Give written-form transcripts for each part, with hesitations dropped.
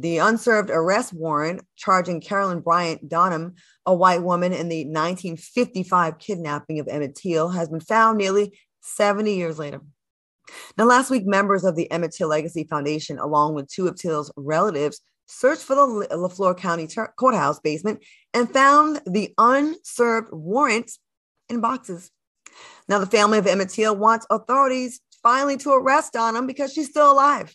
The unserved arrest warrant charging Carolyn Bryant Donham, a white woman, in the 1955 kidnapping of Emmett Till has been found nearly 70 years later. Now, last week, members of the Emmett Till Legacy Foundation, along with two of Till's relatives, searched for the LaFleur County courthouse basement and found the unserved warrant in boxes. Now, the family of Emmett Till wants authorities finally to arrest Donham because she's still alive.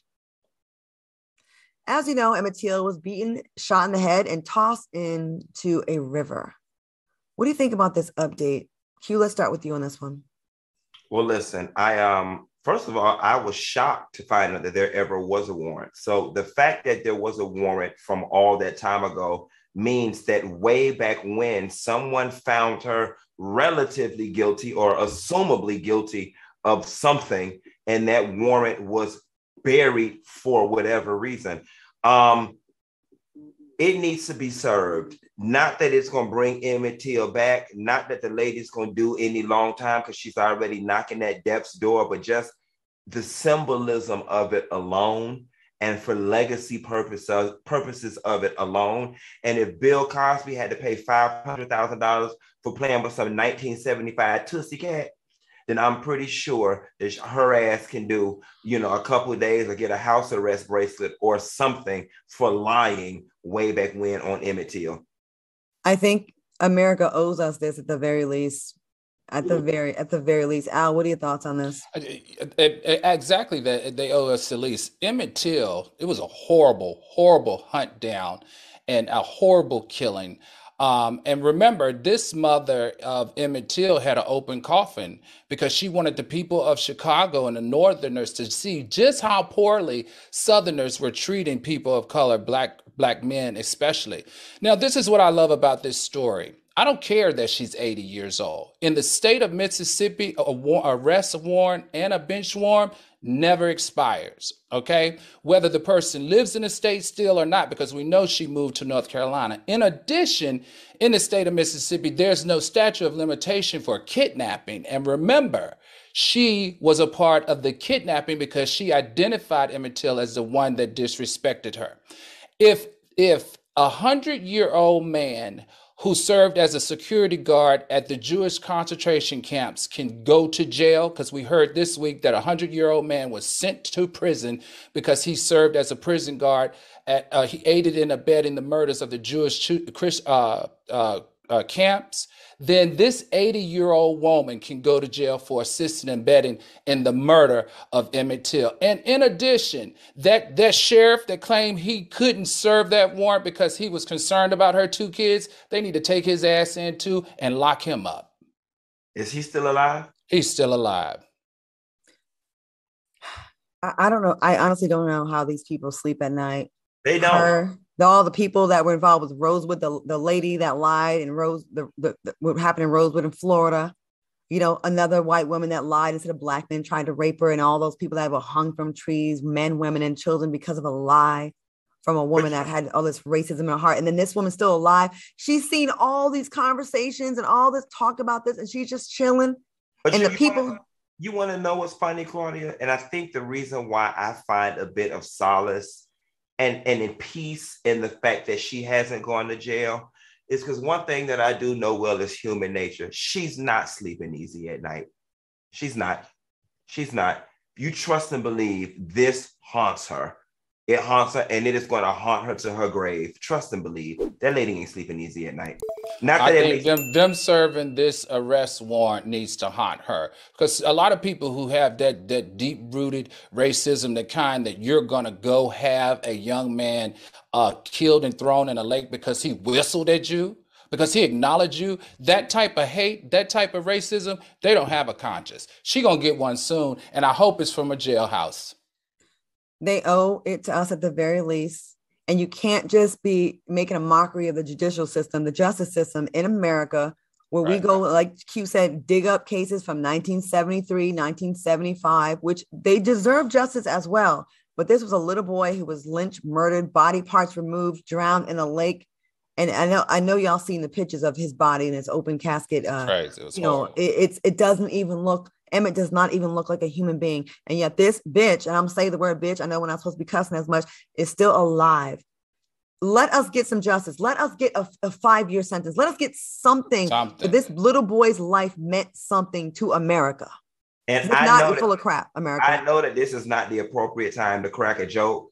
As you know, Emmett Till was beaten, shot in the head, and tossed into a river. What do you think about this update? Q, let's start with you on this one. Well, listen, first of all, I was shocked to find out that there ever was a warrant. So the fact that there was a warrant from all that time ago means that way back when someone found her relatively guilty or assumably guilty of something, and that warrant was buried for whatever reason. It needs to be served. Not that it's going to bring Emmett Till back, not that the lady's going to do any long time because she's already knocking at death's door, but just the symbolism of it alone and for legacy purposes of it alone. And if Bill Cosby had to pay $500,000 for playing with some 1975 Tootsie Cat, then I'm pretty sure that her ass can do, a couple of days or get a house arrest bracelet or something for lying way back when on Emmett Till. I think America owes us this at the very least. At the very least. Al, what are your thoughts on this? Exactly, that they owe us the least. Emmett Till, it was a horrible, horrible hunt down and a horrible killing. And remember, this mother of Emmett Till had an open coffin because she wanted the people of Chicago and the Northerners to see just how poorly Southerners were treating people of color, black men especially. Now, this is what I love about this story. I don't care that she's 80 years old. In the state of Mississippi, arrest warrant and a bench warrant never expires, okay? Whether the person lives in the state still or not, because we know she moved to North Carolina. In addition, in the state of Mississippi, there's no statute of limitation for kidnapping. And remember, she was a part of the kidnapping because she identified Emmett Till as the one that disrespected her. If a 100-year-old man who served as a security guard at the Jewish concentration camps can go to jail, because we heard this week that a 100-year-old man was sent to prison because he served as a prison guard. He aided and abetting the murders of the Jewish camps. Then this 80-year-old woman can go to jail for assisting and abetting in the murder of Emmett Till. And in addition, that sheriff that claimed he couldn't serve that warrant because he was concerned about her two kids, they need to take his ass in too and lock him up. Is he still alive? He's still alive. I don't know. I honestly don't know how these people sleep at night. They don't. All the people that were involved with Rosewood, the lady that lied, and what happened in Rosewood in Florida, another white woman that lied instead of black men trying to rape her, and all those people that were hung from trees, men, women, and children because of a lie from a woman that had all this racism in her heart. And then this woman's still alive. She's seen all these conversations and all this talk about this, and she's just chilling. But and the people... You want to know what's funny, Claudia? And I think the reason why I find a bit of solace and in peace in the fact that she hasn't gone to jail is because one thing that I do know well is human nature. She's not sleeping easy at night. She's not. You trust and believe this haunts her. It haunts her, and it is going to haunt her to her grave. Trust and believe. That lady ain't sleeping easy at night. I think them serving this arrest warrant needs to haunt her, because a lot of people who have that deep-rooted racism, the kind that you're going to go have a young man killed and thrown in a lake because he whistled at you, because he acknowledged you, that type of hate, that type of racism, they don't have a conscience. She going to get one soon, and I hope it's from a jailhouse. They owe it to us at the very least. And you can't just be making a mockery of the judicial system, the justice system in America, where we go, like Q said, dig up cases from 1973, 1975, which they deserve justice as well. But this was a little boy who was lynched, murdered, body parts removed, drowned in a lake. And I know y'all seen the pictures of his body in his open casket. It doesn't even look, Emmett does not even look like a human being. And yet this bitch, and I'm saying the word bitch, I know we're not supposed to be cussing as much, is still alive. let us get some justice. Let us get a 5-year sentence. Let us get something. This little boy's life meant something to America. And it's not full of crap, America. I know that this is not the appropriate time to crack a joke,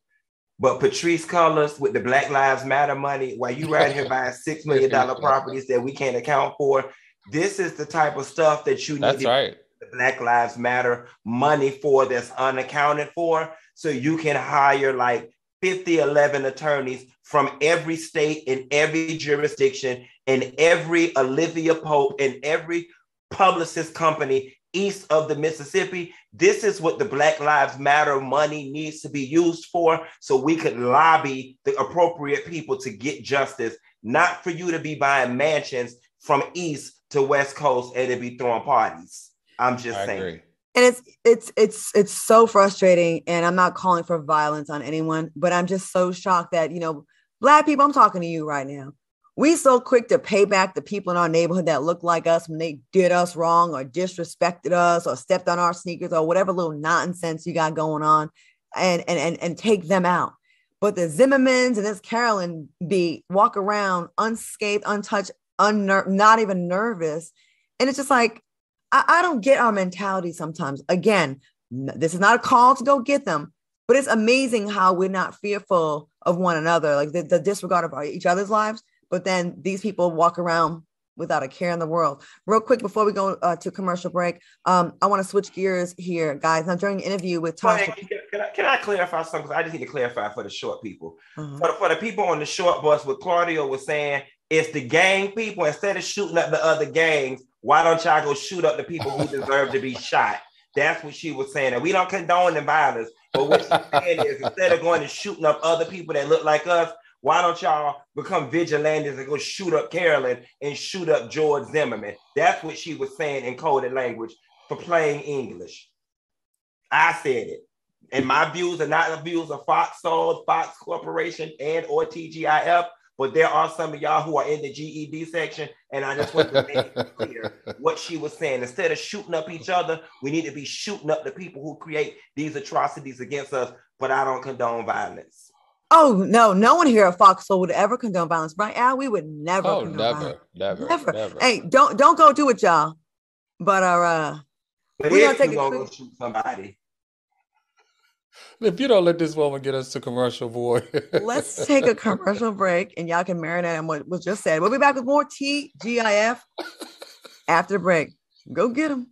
but Patrice Cullors with the Black Lives Matter money, while you right here buying $6 million properties that we can't account for, this is the type of stuff that you need the Black Lives Matter money for, that's unaccounted for, so you can hire like 11 attorneys from every state in every jurisdiction and every Olivia Pope and every publicist company east of the Mississippi. This is what the Black Lives Matter money needs to be used for, so we could lobby the appropriate people to get justice, not for you to be buying mansions from east to west coast and to be throwing parties. I'm just saying. Agree. And it's so frustrating, and I'm not calling for violence on anyone, but I'm just so shocked that, Black people, I'm talking to you right now. We so quick to pay back the people in our neighborhood that look like us when they did us wrong or disrespected us or stepped on our sneakers or whatever little nonsense you got going on, and take them out. But the Zimmermans and this Carolyn walk around unscathed, untouched, not even nervous. And it's just like, I don't get our mentality sometimes. Again, this is not a call to go get them, but it's amazing how we're not fearful of one another, like the disregard of each other's lives. But then these people walk around without a care in the world. Real quick, before we go to commercial break, I want to switch gears here, guys. Now, during the interview with Tasha. Can I clarify something? Because I just need to clarify for the short people. For the people on the short bus, what Claudia was saying, it's the gang people. Instead of shooting up the other gangs, why don't y'all go shoot up the people who deserve to be shot? That's what she was saying. And we don't condone the violence. But what she's saying is, instead of going and shooting up other people that look like us, why don't y'all become vigilantes and go shoot up Carolyn and shoot up George Zimmerman? That's what she was saying in coded language for plain English. I said it. And my views are not the views of FOXSOUL, Fox Corporation, and or TGIF. But there are some of y'all who are in the GED section, and I just want to make it clear what she was saying. Instead of shooting up each other, we need to be shooting up the people who create these atrocities against us, but I don't condone violence. Oh, no one here at FOXSOUL would ever condone violence, right, Al? We would never condone violence. Never. Hey, don't go do it, y'all. But we're going to go shoot somebody. If you don't let this woman get us to commercial, boy. Let's take a commercial break, and y'all can marinate on what was just said. We'll be back with more TGIF after the break. Go get them.